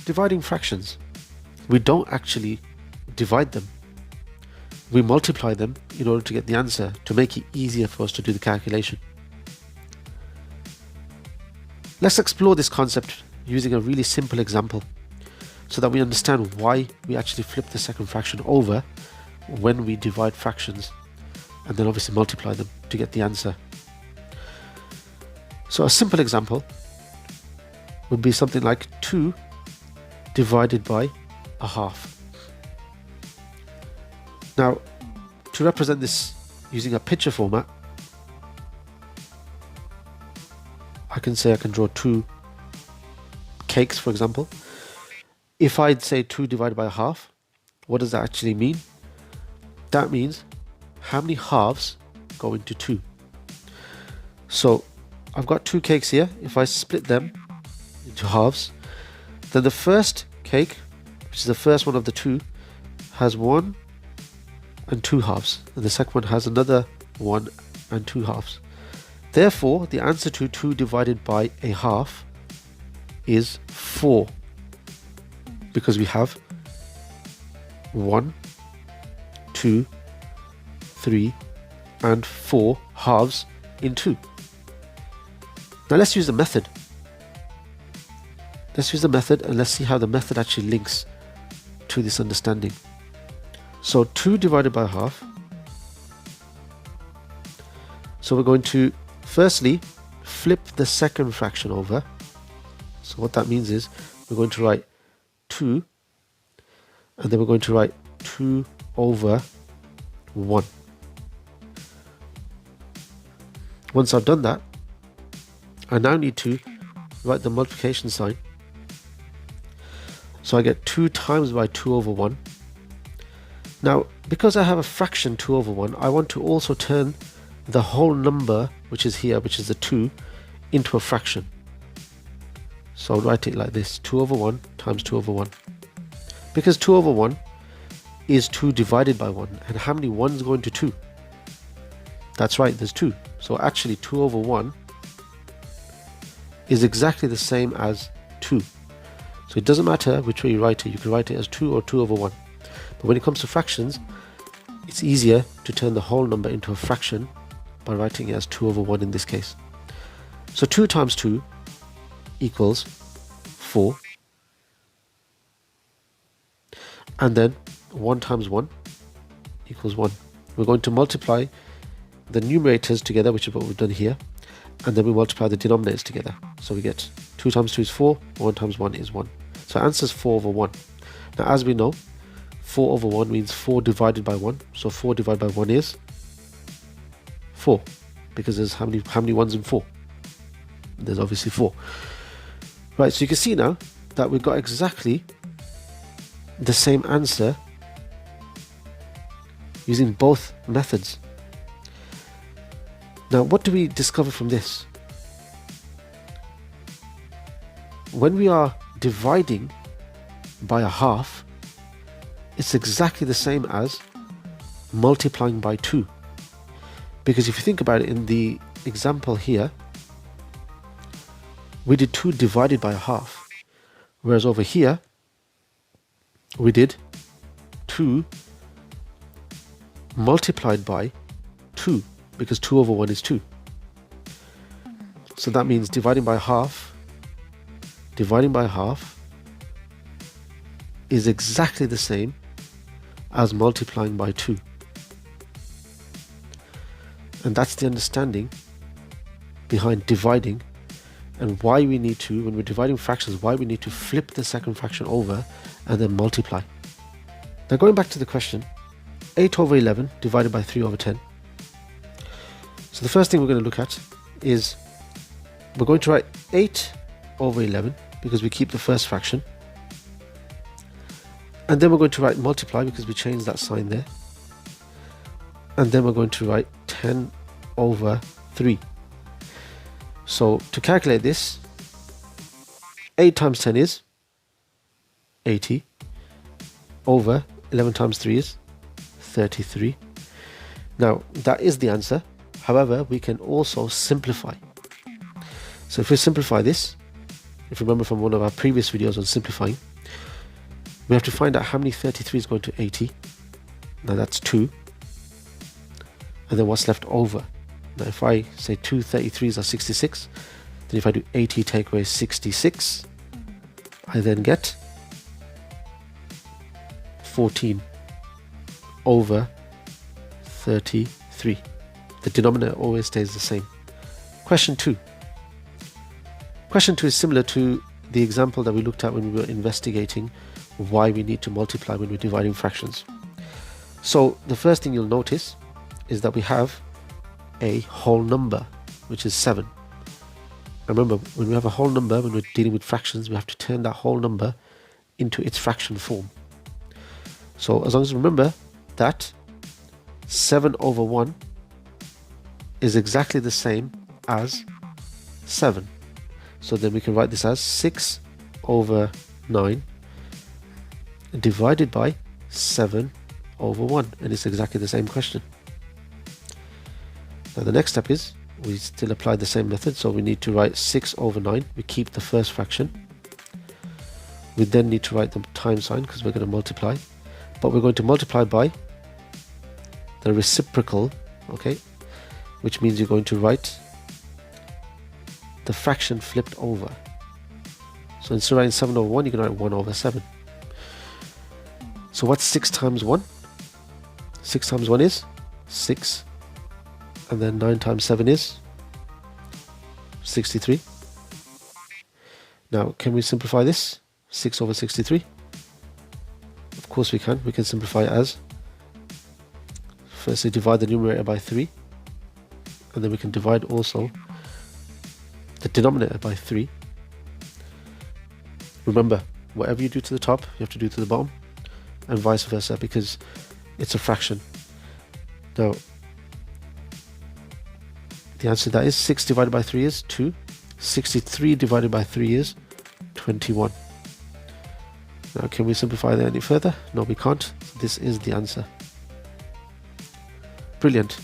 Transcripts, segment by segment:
dividing fractions, we don't actually divide them. We multiply them in order to get the answer, to make it easier for us to do the calculation. Let's explore this concept using a really simple example so that we understand why we actually flip the second fraction over when we divide fractions and then obviously multiply them to get the answer. So a simple example would be something like 2 divided by a half. Now, to represent this using a picture format, I can draw 2 cakes, for example. If I'd say 2 divided by a half, what does that actually mean? That means how many halves go into 2. So I've got 2 cakes here. If I split them into halves, then the first cake, which is the first one of the 2, has 1 and 2 halves, and the second one has another 1 and 2 halves. Therefore, the answer to 2 divided by a half is 4, because we have 1, 2, 3 and 4 halves in 2. Now let's use the method. Let's use the method and let's see how the method actually links to this understanding. So 2 divided by half. So we're going to firstly flip the second fraction over. So what that means is we're going to write 2 and then we're going to write 2 over 1. Once I've done that, I now need to write the multiplication sign. So I get 2 times by 2 over 1. Now, because I have a fraction 2 over 1, I want to also turn the whole number, which is here, which is the 2, into a fraction. So I'll write it like this, 2 over 1 times 2 over 1. Because 2 over 1 is 2 divided by 1. And how many 1s go into 2? That's right, there's 2. So actually 2 over 1 is exactly the same as 2. So it doesn't matter which way you write it. You can write it as 2 or 2 over 1. But when it comes to fractions, it's easier to turn the whole number into a fraction by writing it as 2 over 1 in this case. So 2 times 2 equals 4. And then 1 times 1 equals 1. We're going to multiply the numerators together, which is what we've done here, and then we multiply the denominators together. So we get 2 times 2 is 4, 1 times 1 is 1. So answer is 4 over 1. Now as we know, 4 over 1 means 4 divided by 1. So 4 divided by 1 is 4. Because there's how many 1s in 4? There's obviously 4. Right, so you can see now that we've got exactly the same answer using both methods. Now, what do we discover from this? When we are dividing by a half, it's exactly the same as multiplying by 2. Because if you think about it, in the example here, we did 2 divided by a half. Whereas over here, we did 2 multiplied by 2. Because 2 over 1 is 2. So that means dividing by half is exactly the same as multiplying by 2. And that's the understanding behind dividing, and why we need to, when we're dividing fractions, why we need to flip the second fraction over and then multiply. Now going back to the question, 8 over 11 divided by 3 over 10. So the first thing we're going to look at is we're going to write 8 over 11 because we keep the first fraction. And then we're going to write multiply because we changed that sign there. And then we're going to write 10 over 3. So to calculate this, 8 times 10 is 80 over 11 times 3 is 33. Now that is the answer. However, we can also simplify. So if we simplify this, if you remember from one of our previous videos on simplifying, We have to find out how many 33 is going to 80. Now that's 2. And then what's left over? Now if I say 2 33s are 66, then if I do 80 take away 66, I then get 14 over 33. The denominator always stays the same. Question 2. Question 2 is similar to the example that we looked at when we were investigating why we need to multiply when we're dividing fractions. So the first thing you'll notice is that we have a whole number, which is 7. Remember, when we have a whole number, when we're dealing with fractions, we have to turn that whole number into its fraction form. So as long as you remember that 7 over 1 is exactly the same as 7. So then we can write this as 6 over 9 divided by 7 over 1, and it's exactly the same question. Now the next step is we still apply the same method, so we need to write 6 over 9. We keep the first fraction. We then need to write the times sign because we're going to multiply, but we're going to multiply by the reciprocal, okay, which means you're going to write the fraction flipped over. So instead of writing 7 over 1, you can write 1 over 7. So what's 6 times 1? 6 times 1 is 6, and then 9 times 7 is 63. Now can we simplify this? 6 over 63? Of course we can. We can simplify it as, firstly divide the numerator by 3, and then we can divide also the denominator by 3. Remember, whatever you do to the top, you have to do to the bottom, and vice versa, because it's a fraction. Now, the answer to that is 6 divided by 3 is 2. 63 divided by 3 is 21. Now, can we simplify that any further? No, we can't. This is the answer. Brilliant.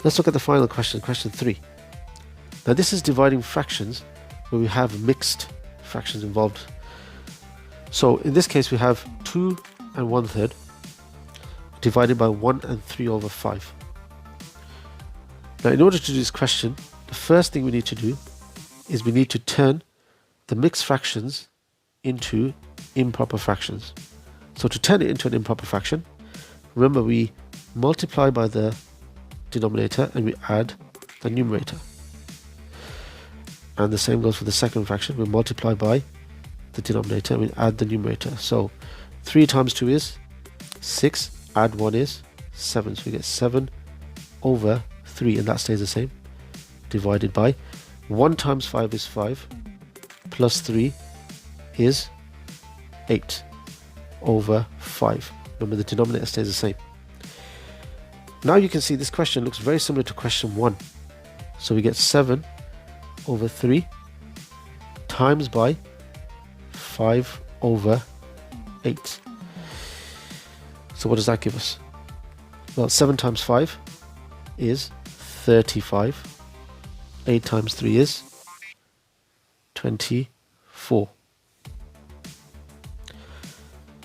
Let's look at the final question, question 3. Now, this is dividing fractions where we have mixed fractions involved. So, in this case, we have 2 and 1/3 divided by 1 and 3 over 5. Now, in order to do this question, the first thing we need to do is we need to turn the mixed fractions into improper fractions. So to turn it into an improper fraction, remember we multiply by the denominator and we add the numerator. And the same goes for the second fraction. We multiply by the denominator and we add the numerator. So 3 times 2 is 6, add 1 is 7. So we get 7 over 3, and that stays the same, divided by 1 times 5 is 5, plus 3 is 8 over 5. Remember, the denominator stays the same. Now you can see this question looks very similar to question 1. So we get 7 over 3 times by 5 over 8. So what does that give us? Well, 7 times 5 is 35. 8 times 3 is 24.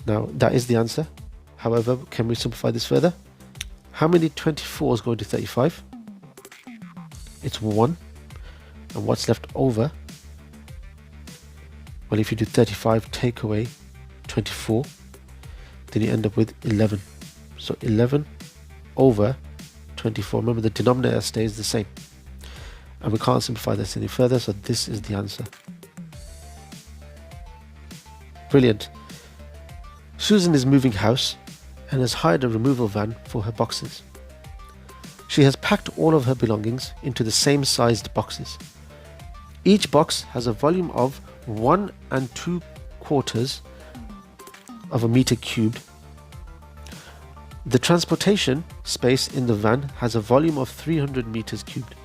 Now that is the answer. However, can we simplify this further? How many 24s go into 35? It's 1. And what's left over? Well, if you do 35 take away 24, then you end up with 11. So 11 over 24. Remember, the denominator stays the same. And we can't simplify this any further, so this is the answer. Brilliant. Susan is moving house and has hired a removal van for her boxes. She has packed all of her belongings into the same sized boxes. Each box has a volume of 1 2/4 of a meter cubed. The transportation space in the van has a volume of 300 meters cubed.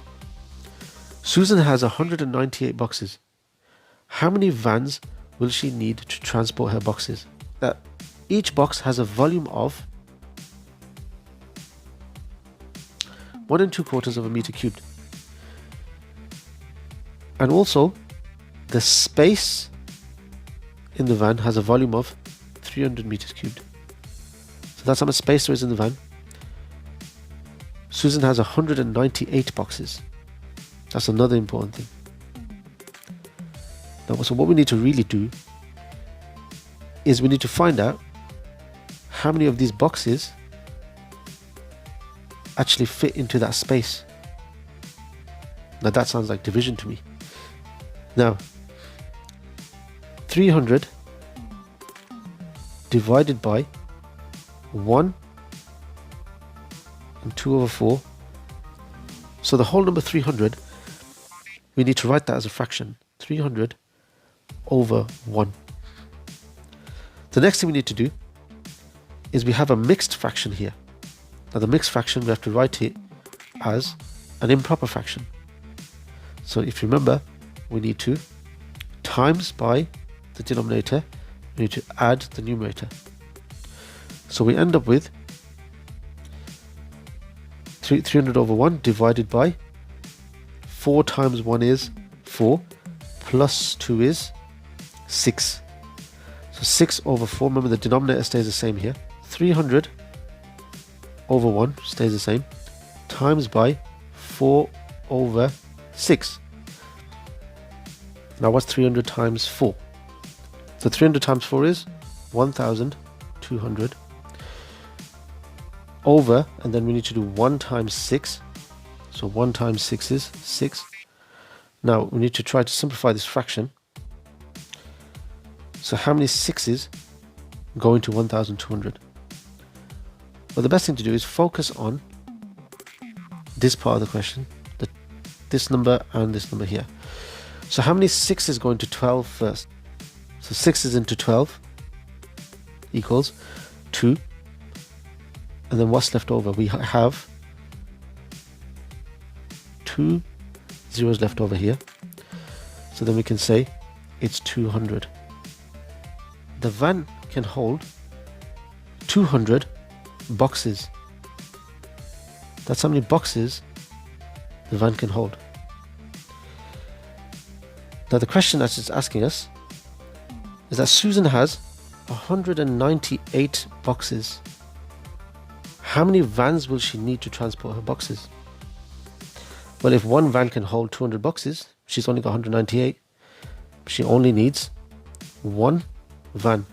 Susan has 198 boxes. How many vans will she need to transport her boxes? Each box has a volume of 1 2/4 of a meter cubed. And also, the space in the van has a volume of 300 meters cubed. So that's how much space there is in the van. Susan has 198 boxes. That's another important thing. Now, so what we need to really do is we need to find out how many of these boxes actually fit into that space. Now that sounds like division to me. Now, 300 divided by 1 and 2 over 4. So the whole number 300, we need to write that as a fraction. 300 over 1. The next thing we need to do is we have a mixed fraction here. Now the mixed fraction, we have to write it as an improper fraction. So if you remember, we need to times by the denominator, we need to add the numerator. So we end up with 300 over 1 divided by 4 times 1 is 4, plus 2 is 6. So 6 over 4, remember the denominator stays the same here. 300 over 1 stays the same, times by 4 over 6. Now what's 300 times 4? So 300 times 4 is 1,200 over, and then we need to do 1 times 6. So 1 times 6 is 6. Now we need to try to simplify this fraction. So how many 6's go into 1,200? Well, the best thing to do is focus on this part of the question, this number and this number here. So how many 6's go into 12 first? So 6's into 12 equals 2. And then what's left over? We have 2 zeros left over here. So then we can say it's 200. The van can hold 200 boxes. That's how many boxes the van can hold. Now the question that it's asking us is that Susan has 198 boxes. How many vans will she need to transport her boxes? Well, if one van can hold 200 boxes, she's only got 198. She only needs one van.